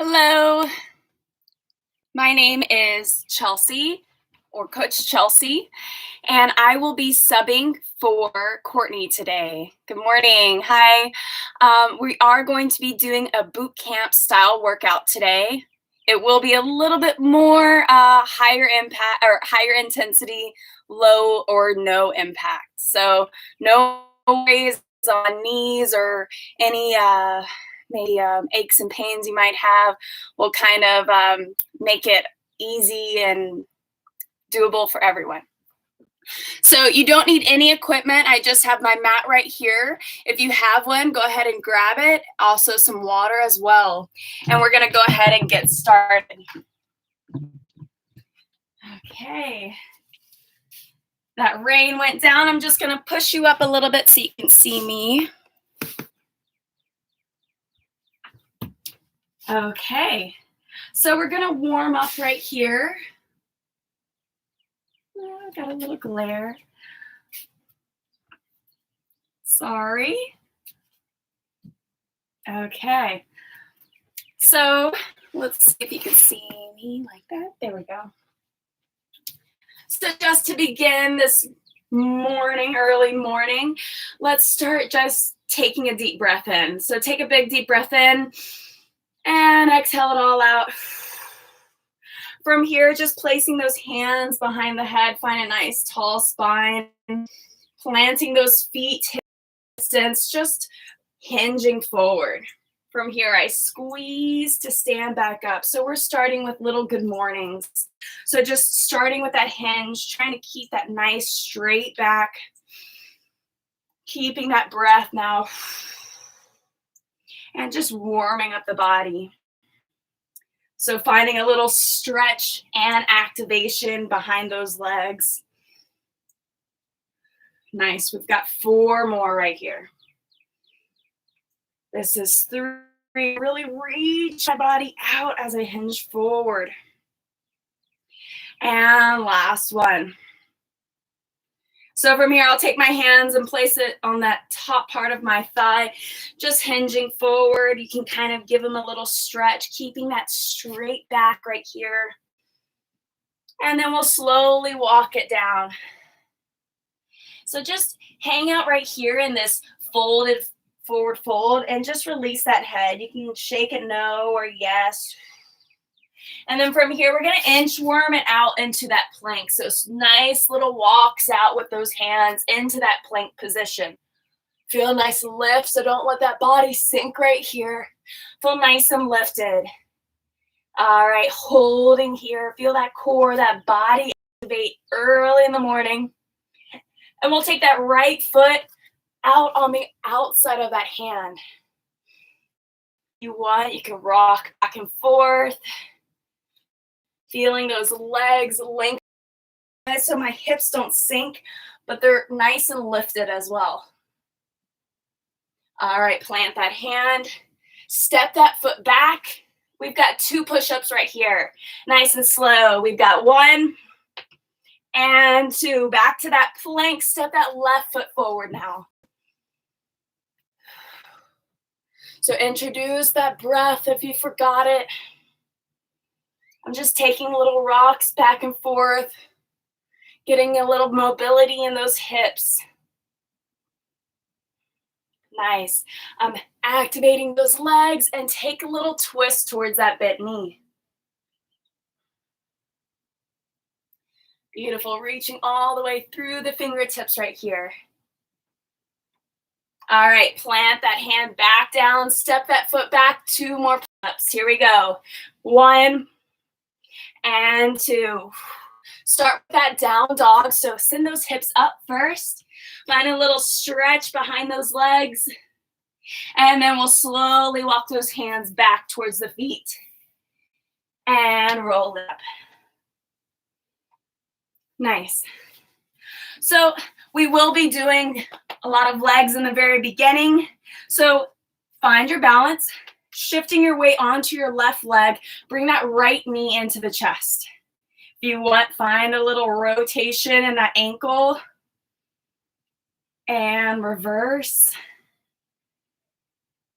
Hello, my name is Chelsey, or Coach Chelsey, and I will be subbing for Courtney today. Good morning. Hi. We are going to be doing a boot camp style workout today. It will be a little bit more higher impact or higher intensity, low or no impact. So no worries on knees or any maybe aches and pains you might have. We'll kind of make it easy and doable for everyone. So you don't need any equipment. I just have my mat right here. If you have one, go ahead and grab it. Also some water as well. And we're gonna go ahead and get started. Okay. That rain went down. I'm just gonna push you up a little bit so you can see me. Okay. So we're gonna warm up right here. Oh, got a little glare. Sorry. Okay. So let's see if you can see me like that. There we go. So just to begin this morning, early morning, let's start just taking a deep breath in. So take a big deep breath in and exhale it all out. From here, just placing those hands behind the head, find a nice tall spine, planting those feet hip distance, just hinging forward. From here, I squeeze to stand back up. So we're starting with little good mornings. So just starting with that hinge, trying to keep that nice straight back, keeping that breath now, and just warming up the body. So finding a little stretch and activation behind those legs. Nice, we've got 4 more right here. This is 3. Really reach my body out as I hinge forward. And last one. So from here, I'll take my hands and place it on that top part of my thigh, just hinging forward. You can kind of give them a little stretch, keeping that straight back right here. And then we'll slowly walk it down. So just hang out right here in this folded forward fold and just release that head. You can shake it no or yes. And then from here, we're going to inchworm it out into that plank. So nice little walks out with those hands into that plank position. Feel a nice lift, so don't let that body sink right here. Feel nice and lifted. All right, holding here. Feel that core, that body activate early in the morning. And we'll take that right foot out on the outside of that hand. If you want, you can rock back and forth. Feeling those legs lengthen so my hips don't sink, but they're nice and lifted as well. All right, plant that hand. Step that foot back. We've got 2 push-ups right here. Nice and slow. We've got 1 and 2. Back to that plank. Step that left foot forward now. So introduce that breath if you forgot it. I'm just taking little rocks back and forth, getting a little mobility in those hips. Nice. I'm activating those legs and take a little twist towards that bent knee. Beautiful. Reaching all the way through the fingertips right here. All right, plant that hand back down, step that foot back, 2 more push-ups. Here we go. 1 and 2. Start with that down dog. So send those hips up first. Find a little stretch behind those legs. And then we'll slowly walk those hands back towards the feet. And roll it up. Nice. So we will be doing a lot of legs in the very beginning. So find your balance, shifting your weight onto your left leg. Bring that right knee into the chest. If you want, find a little rotation in that ankle. And reverse.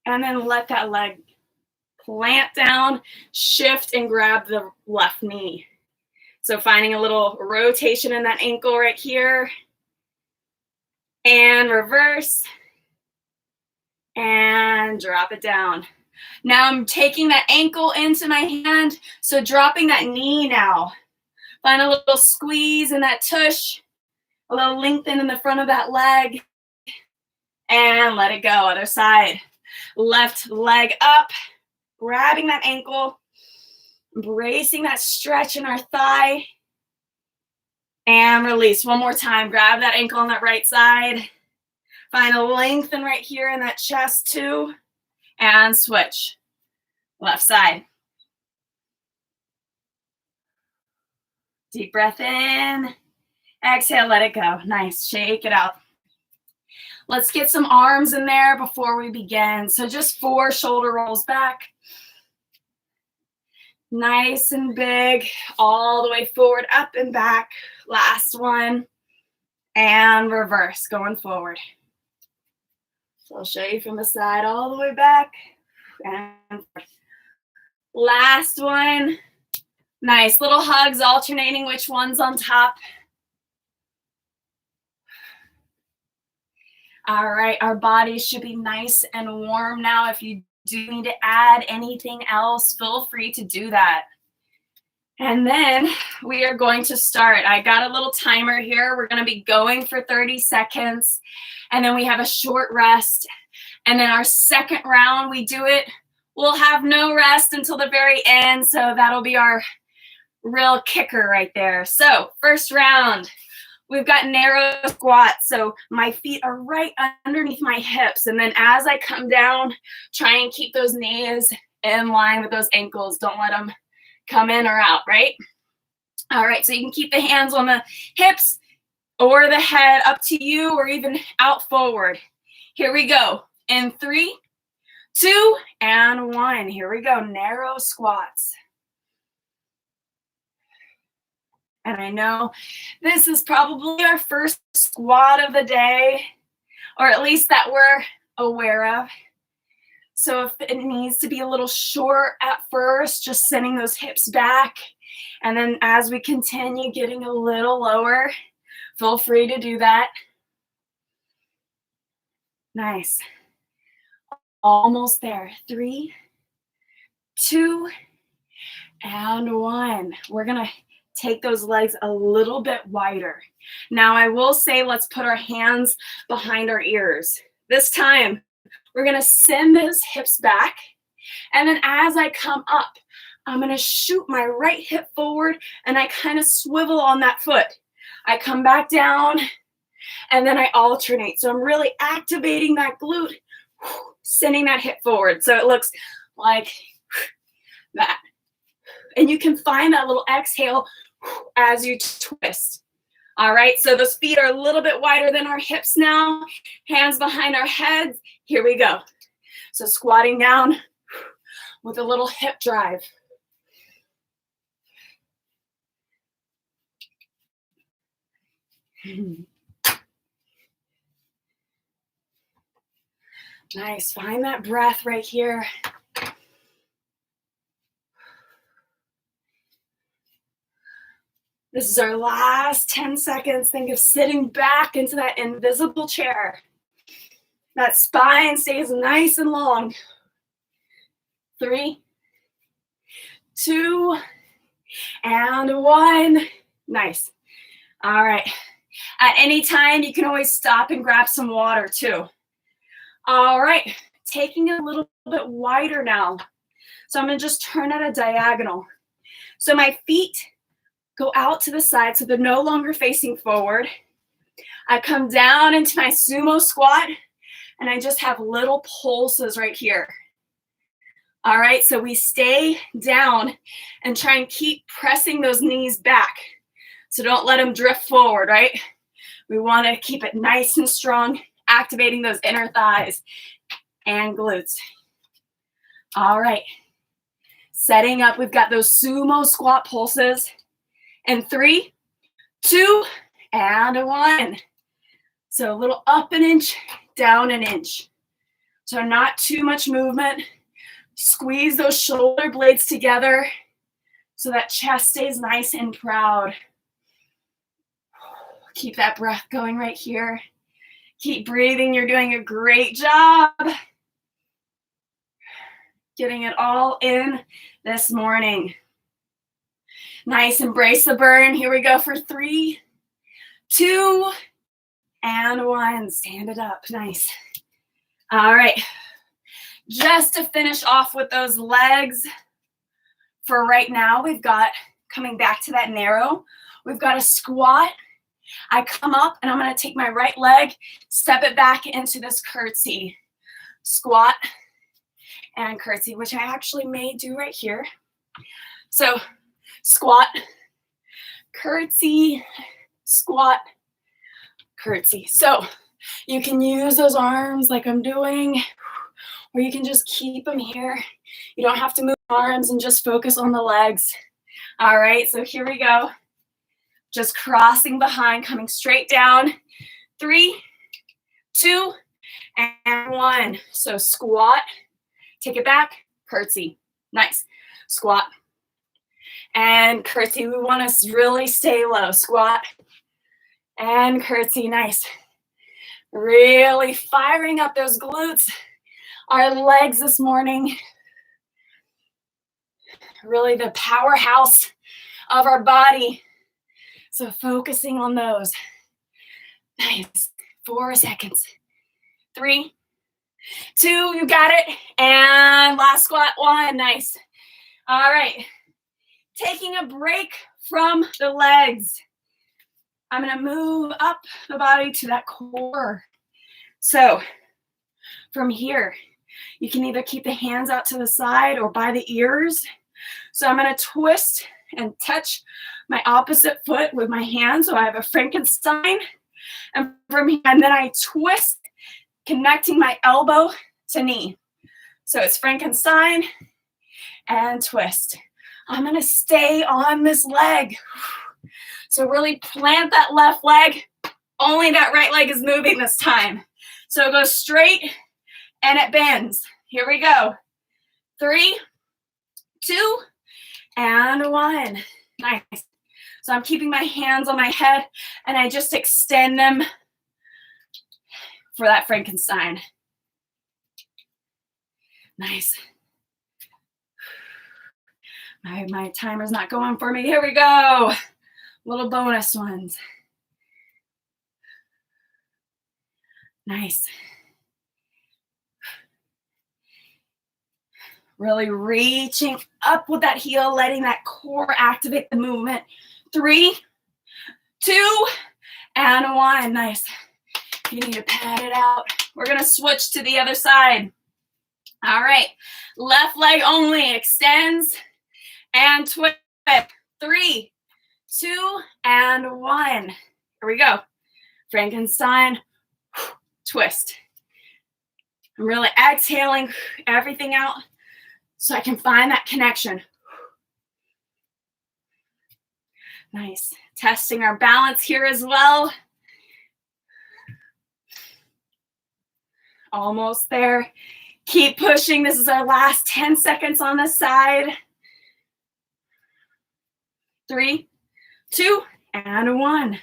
And then let that leg plant down, shift, and grab the left knee. So finding a little rotation in that ankle right here. And reverse. And drop it down. Now I'm taking that ankle into my hand, so dropping that knee now. Find a little squeeze in that tush, a little lengthen in the front of that leg, and let it go. Other side. Left leg up, grabbing that ankle, embracing that stretch in our thigh, and release. One more time. Grab that ankle on that right side. Find a lengthen right here in that chest too, and switch. Left side. Deep breath in. Exhale, let it go. Nice. Shake it out. Let's get some arms in there before we begin. So just 4 shoulder rolls back. Nice and big. All the way forward, up and back. Last one. And reverse, going forward. So I'll show you from the side all the way back. And forward. Last one. Nice. Little hugs, alternating which one's on top. All right, our bodies should be nice and warm now. If you do need to add anything else, feel free to do that. And then we are going to start. I got a little timer here. We're going to be going for 30 seconds. And then we have a short rest. And then our second round, we do it. We'll have no rest until the very end. So that'll be our real kicker right there. So first round. We've got narrow squats, so my feet are right underneath my hips. And then as I come down, try and keep those knees in line with those ankles. Don't let them come in or out, right? All right, so you can keep the hands on the hips or the head, up to you, or even out forward. Here we go. In 3, 2, and 1. Here we go, narrow squats. And I know this is probably our first squat of the day, or at least that we're aware of. So if it needs to be a little short at first, just sending those hips back. And then as we continue getting a little lower, feel free to do that. Nice. Almost there. 3, 2, and 1. We're going to take those legs a little bit wider. Now I will say, let's put our hands behind our ears. This time, we're gonna send those hips back. And then as I come up, I'm gonna shoot my right hip forward and I kind of swivel on that foot. I come back down and then I alternate. So I'm really activating that glute, sending that hip forward. So it looks like that. And you can find that little exhale as you twist. All right, so those feet are a little bit wider than our hips now. Hands behind our heads. Here we go. So squatting down with a little hip drive. Nice. Find that breath right here. This is our last 10 seconds. Think of sitting back into that invisible chair. That spine stays nice and long. 3, 2, and 1. Nice. All right. At any time, you can always stop and grab some water too. All right. Taking it a little bit wider now. So I'm going to just turn at a diagonal. So my feet go out to the side so they're no longer facing forward. I come down into my sumo squat and I just have little pulses right here. All right, so we stay down and try and keep pressing those knees back. So don't let them drift forward, right? We want to keep it nice and strong, activating those inner thighs and glutes. All right, setting up, we've got those sumo squat pulses. And 3, 2, and 1. So a little up an inch, down an inch. So not too much movement. Squeeze those shoulder blades together so that chest stays nice and proud. Keep that breath going right here. Keep breathing. You're doing a great job. Getting it all in this morning. Nice. Embrace the burn. Here we go for 3, 2, and 1. Stand it up. Nice. All right. Just to finish off with those legs, for right now, we've got, coming back to that narrow, we've got a squat. I come up and I'm going to take my right leg, step it back into this curtsy. Squat and curtsy, which I actually may do right here. So squat, curtsy, squat, curtsy. So you can use those arms like I'm doing, or you can just keep them here. You don't have to move arms and just focus on the legs. All right, so here we go. Just crossing behind, coming straight down. 3, 2, and 1. So squat, take it back, curtsy. Nice. Squat and curtsy. We want to really stay low. Squat and curtsy. Nice. Really firing up those glutes. Our legs this morning. Really the powerhouse of our body. So focusing on those. Nice. 4 seconds. 3, 2, you got it. And last squat, 1. Nice. All right. Taking a break from the legs. I'm going to move up the body to that core. So from here, you can either keep the hands out to the side or by the ears. So I'm going to twist and touch my opposite foot with my hand. So I have a Frankenstein. And then I twist, connecting my elbow to knee. So it's Frankenstein and twist. I'm going to stay on this leg. So really plant that left leg. Only that right leg is moving this time. So it goes straight and it bends. Here we go. 3, 2, and 1. Nice. So I'm keeping my hands on my head and I just extend them for that Frankenstein. Nice. My timer's not going for me. Here we go. Little bonus ones. Nice. Really reaching up with that heel, letting that core activate the movement. 3, 2, and 1. Nice. You need to pad it out. We're going to switch to the other side. All right. Left leg only extends and twist. 3, 2, and 1. Here we go. Frankenstein, twist. I'm really exhaling everything out so I can find that connection. Nice. Testing our balance here as well. Almost there. Keep pushing. This is our last 10 seconds on this side. 3, 2, and 1.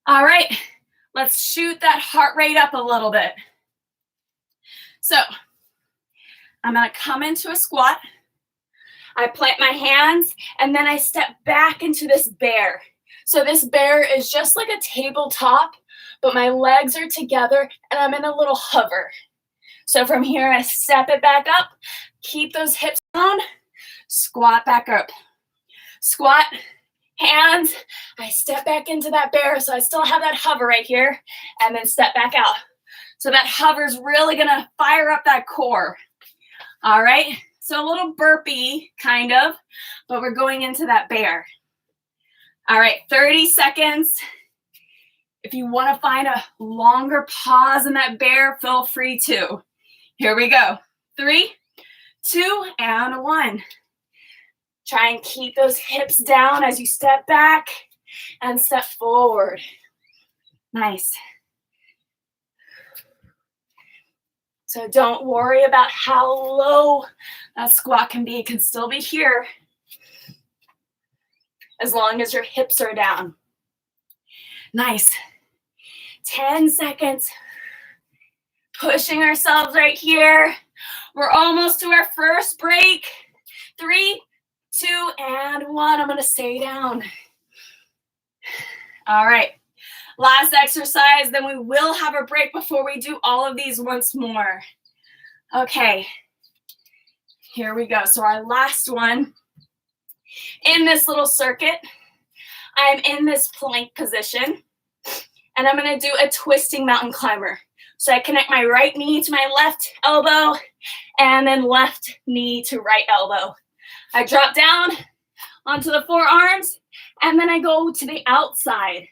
All right. Let's shoot that heart rate up a little bit. So I'm going to come into a squat. I plant my hands, and then I step back into this bear. So this bear is just like a tabletop, but my legs are together, and I'm in a little hover. So from here, I step it back up, keep those hips down, squat back up. Squat, hands, I step back into that bear, so I still have that hover right here, and then step back out. So that hover is really going to fire up that core. All right? So a little burpee, kind of, but we're going into that bear. All right, 30 seconds. If you want to find a longer pause in that bear, feel free to. Here we go. 3, 2, and 1. Try and keep those hips down as you step back and step forward. Nice. So don't worry about how low that squat can be. It can still be here as long as your hips are down. Nice. 10 seconds. Pushing ourselves right here. We're almost to our first break. 3, 2, and 1. I'm going to stay down. All right. Last exercise, then we will have a break before we do all of these once more. Okay. Here we go. So our last one. In this little circuit, I'm in this plank position, and I'm going to do a twisting mountain climber. So I connect my right knee to my left elbow, and then left knee to right elbow. I drop down onto the forearms, and then I go to the outside.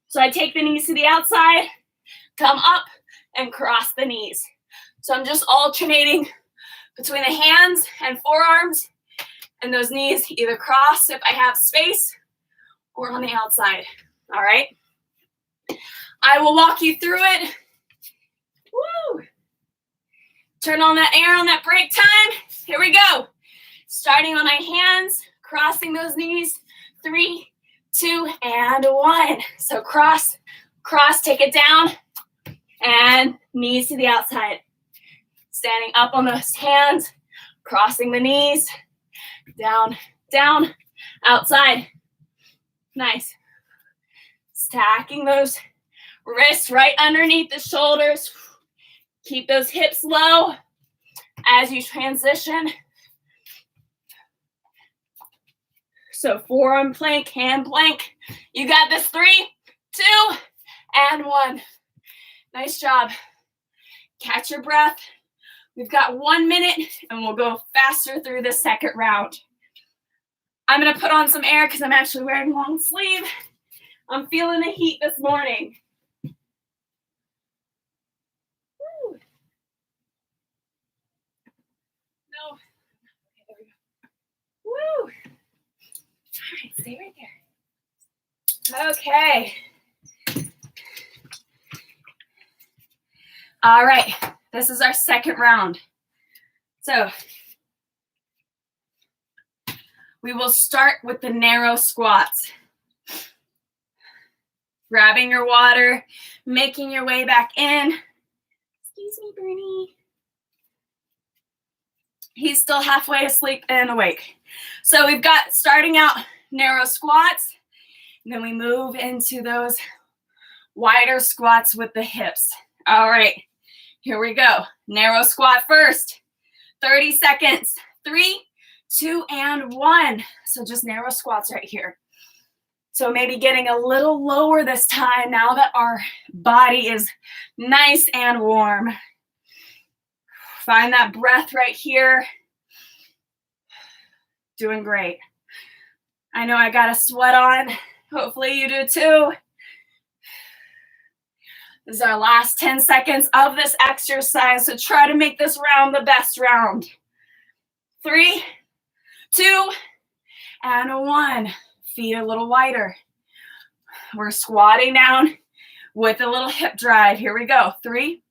So I take the knees to the outside, come up, and cross the knees. So I'm just alternating between the hands and forearms, and those knees either cross if I have space or on the outside. All right? I will walk you through it. Woo! Turn on that air on that break time. Here we go. Starting on my hands, crossing those knees. 3, 2, and 1. So cross, take it down, and knees to the outside. Standing up on those hands, crossing the knees, down, down, outside. Nice. Stacking those wrists right underneath the shoulders. Keep those hips low as you transition. So forearm plank, hand plank. You got this. 3, 2, and 1. Nice job. Catch your breath. We've got 1 minute, and we'll go faster through the second round. I'm going to put on some air because I'm actually wearing long sleeve. I'm feeling the heat this morning. Woo. No. Okay, there we go. Woo. All right, stay right there. Okay. All right, this is our second round. So we will start with the narrow squats. Grabbing your water, making your way back in. Excuse me, Bernie. He's still halfway asleep and awake. So we've got starting out narrow squats, and then we move into those wider squats with the hips. All right, here we go. Narrow squat first. 30 seconds. 3, 2, and 1. So just narrow squats right here. So maybe getting a little lower this time now that our body is nice and warm. Find that breath right here. Doing great. I know I got a sweat on. Hopefully you do too. This is our last 10 seconds of this exercise, so try to make this round the best round. 3, 2, and 1. Feet a little wider. We're squatting down with a little hip drive. Here we go. 3,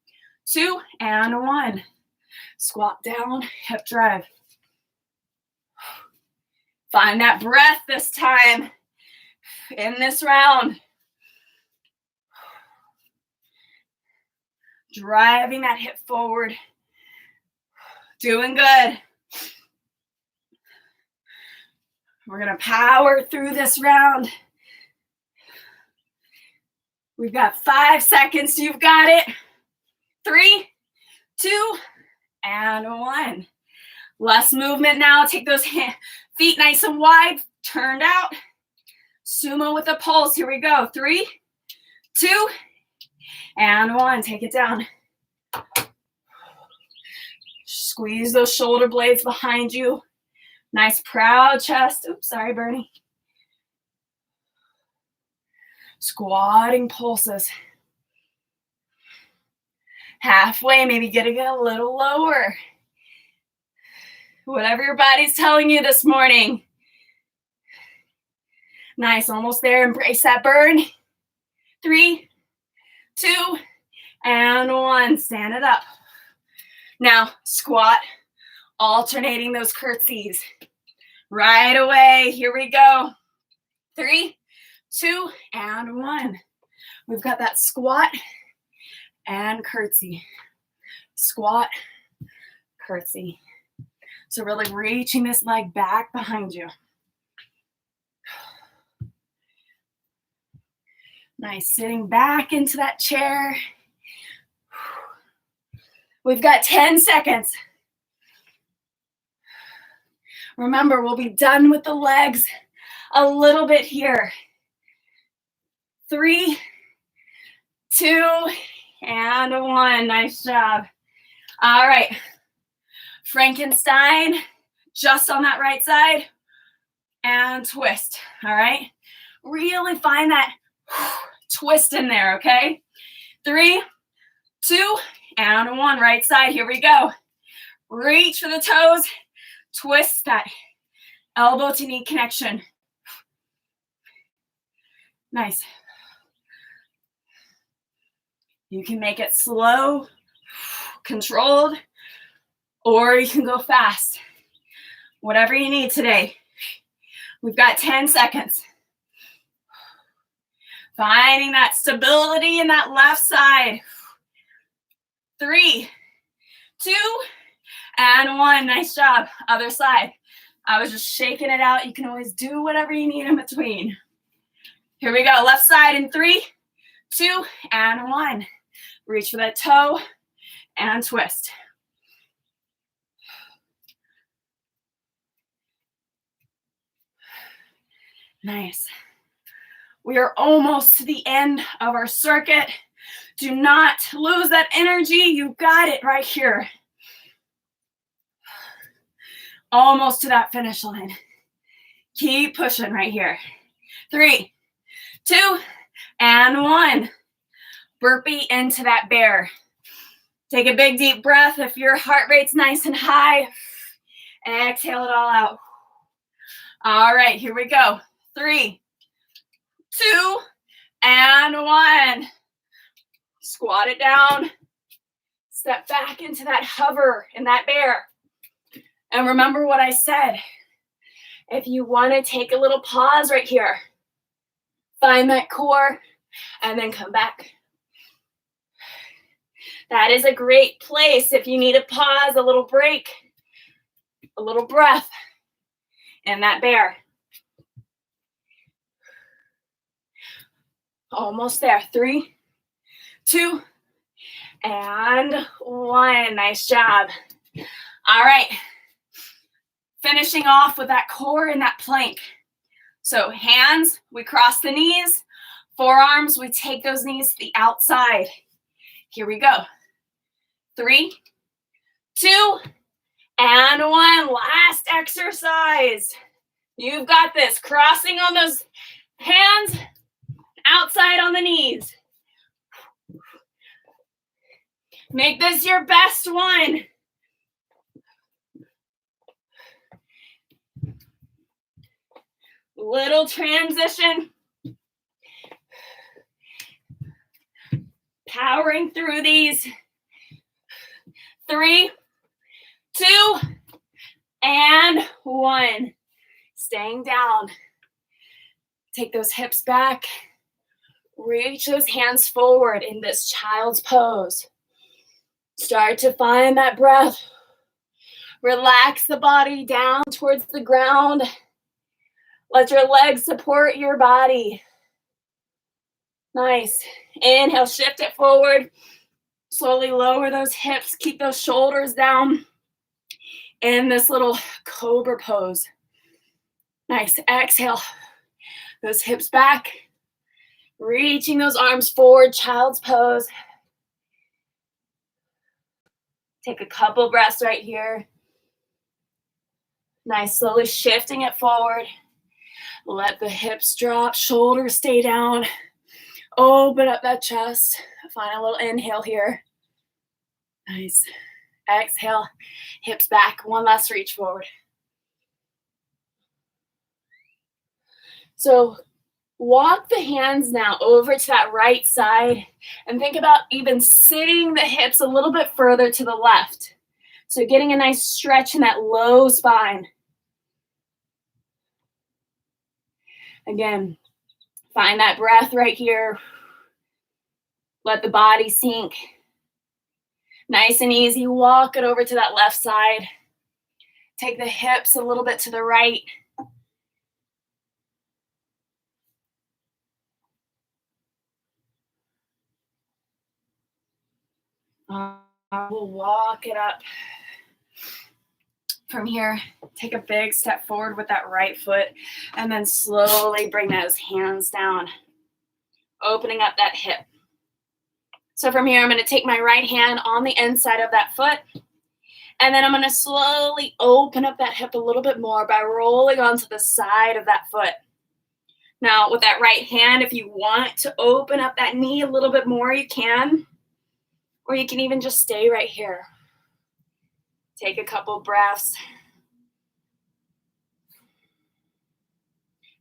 2, and 1. Squat down, hip drive. Find that breath this time in this round. Driving that hip forward. Doing good. We're going to power through this round. We've got 5 seconds. You've got it. 3, 2, and 1. Less movement now. Take those feet nice and wide, turned out. Sumo with a pulse. Here we go. 3, 2, and 1. Take it down. Squeeze those shoulder blades behind you. Nice proud chest. Oops, sorry, Bernie. Squatting pulses. Halfway, maybe getting it a little lower. Whatever your body's telling you this morning. Nice, almost there. Embrace that burn. 3, 2, and 1. Stand it up. Now, squat, alternating those curtsies. Right away, here we go. 3, 2, and 1. We've got that squat and curtsy. Squat, curtsy. So really reaching this leg back behind you. Nice, sitting back into that chair. We've got 10 seconds. Remember, we'll be done with the legs a little bit here. 3, 2, and 1. Nice job. All right. Frankenstein, just on that right side, and twist. All right. Really find that twist in there, okay? 3, 2, and 1. Right side. Here we go. Reach for the toes. Twist that elbow to knee connection. Nice. You can make it slow, controlled, or you can go fast. Whatever you need today. We've got 10 seconds. Finding that stability in that left side. 3, 2, and 1. Nice job. Other side. I was just shaking it out. You can always do whatever you need in between. Here we go. Left side in 3, 2, and 1. Reach for that toe and twist. Nice. We are almost to the end of our circuit. Do not lose that energy. You got it right here. Almost to that finish line. Keep pushing right here. 3, 2, and 1. Burpee into that bear. Take a big deep breath. If your heart rate's nice and high, exhale it all out. All right, here we go. 3, 2, and 1. Squat it down. Step back into that hover in that bear. And remember what I said. If you want to take a little pause right here, find that core, and then come back. That is a great place if you need a pause, a little break, a little breath in that bear. Almost there. 3, 2, and 1. Nice job. All right. Finishing off with that core in that plank. So hands, we cross the knees. Forearms, we take those knees to the outside. Here we go. 3, 2, and 1. Last exercise. You've got this. Crossing on those hands, outside on the knees. Make this your best one. Little transition. Powering through these. 3, 2, and 1. Staying down. Take those hips back. Reach those hands forward in this child's pose. Start to find that breath. Relax the body down towards the ground. Let your legs support your body. Nice. Inhale, shift it forward. Slowly lower those hips. Keep those shoulders down in this little cobra pose. Nice. Exhale. Those hips back. Reaching those arms forward, child's pose. Take a couple breaths right here. Nice. Slowly shifting it forward. Let the hips drop. Shoulders stay down. Open up that chest. Find a little inhale here. Nice. Exhale. Hips back. One last reach forward. So walk the hands now over to that right side and think about even sitting the hips a little bit further to the left. So getting a nice stretch in that low spine. Again, find that breath right here. Let the body sink. Nice and easy, walk it over to that left side. Take the hips a little bit to the right. We'll walk it up. From here, take a big step forward with that right foot, and then slowly bring those hands down, opening up that hip. So from here, I'm going to take my right hand on the inside of that foot, and then I'm going to slowly open up that hip a little bit more by rolling onto the side of that foot. Now, with that right hand, if you want to open up that knee a little bit more, you can, or you can even just stay right here. Take a couple breaths.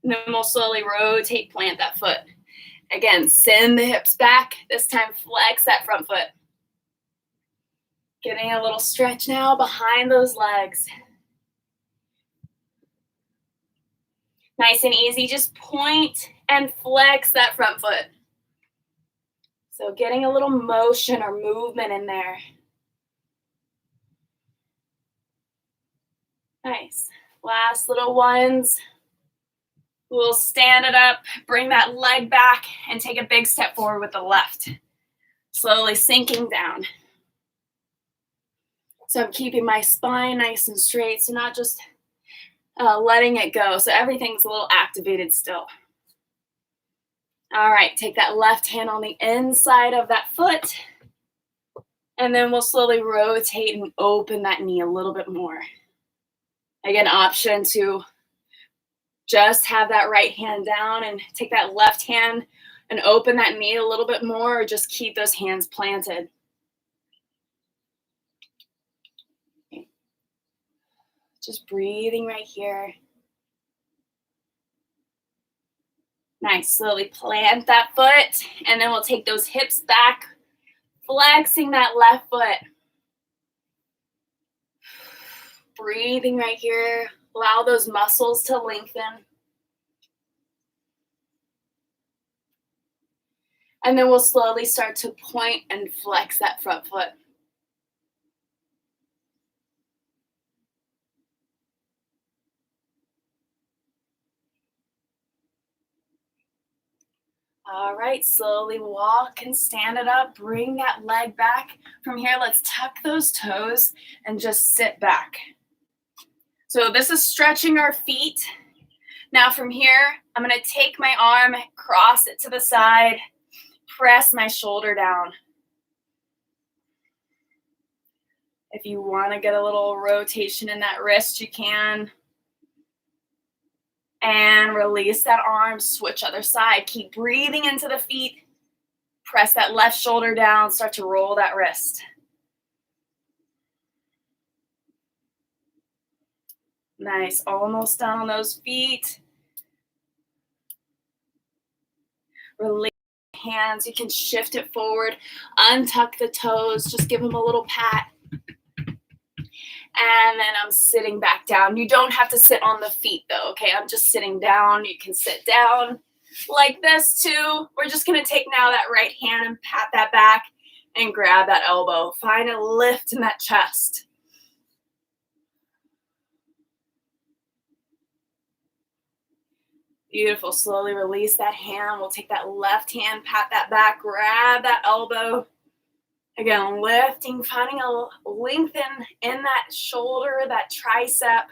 And then we'll slowly rotate, plant that foot. Again, send the hips back. This time, flex that front foot. Getting a little stretch now behind those legs. Nice and easy, just point and flex that front foot. So getting a little motion or movement in there. Nice. Last little ones. We'll stand it up, bring that leg back, and take a big step forward with the left. Slowly sinking down. So I'm keeping my spine nice and straight, so not just letting it go. So everything's a little activated still. All right, take that left hand on the inside of that foot, and then we'll slowly rotate and open that knee a little bit more. Again, option to just have that right hand down and take that left hand and open that knee a little bit more, or just keep those hands planted. Just breathing right here. Nice, slowly plant that foot, and then we'll take those hips back, flexing that left foot. Breathing right here. Allow those muscles to lengthen. And then we'll slowly start to point and flex that front foot. All right, slowly walk and stand it up. Bring that leg back. From here, let's tuck those toes and just sit back. So this is stretching our feet. Now from here, I'm going to take my arm, cross it to the side, press my shoulder down. If you want to get a little rotation in that wrist, you can. And release that arm, switch other side. Keep breathing into the feet. Press that left shoulder down, start to roll that wrist. Nice, almost done on those feet. Release the hands, you can shift it forward, untuck the toes, just give them a little pat. And then I'm sitting back down. You don't have to sit on the feet though, okay? I'm just sitting down. You can sit down like this too. We're just gonna take now that right hand and pat that back and grab that elbow. Find a lift in that chest. Beautiful, slowly release that hand. We'll take that left hand, pat that back, grab that elbow. Again, lifting, finding a lengthen in that shoulder, that tricep.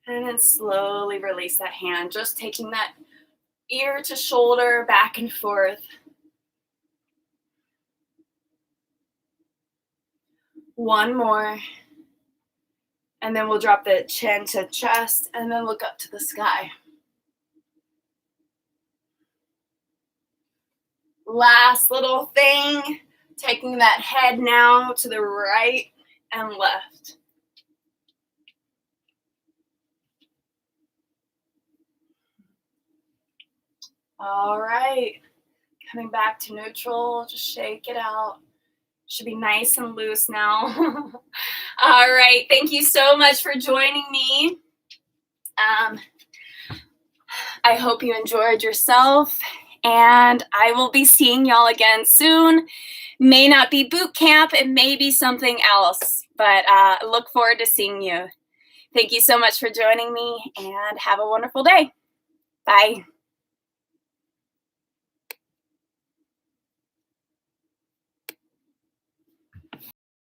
And then slowly release that hand, just taking that ear to shoulder back and forth. One more. And then we'll drop the chin to chest and then look up to the sky. Last little thing, taking that head now to the right and left. All right, Coming back to neutral, just shake it out. Should be nice and loose now. All right, thank you so much for joining me. I hope you enjoyed yourself, and I will be seeing y'all again soon. May not be boot camp, it may be something else, but look forward to seeing you. Thank you so much for joining me, and have a wonderful day. Bye.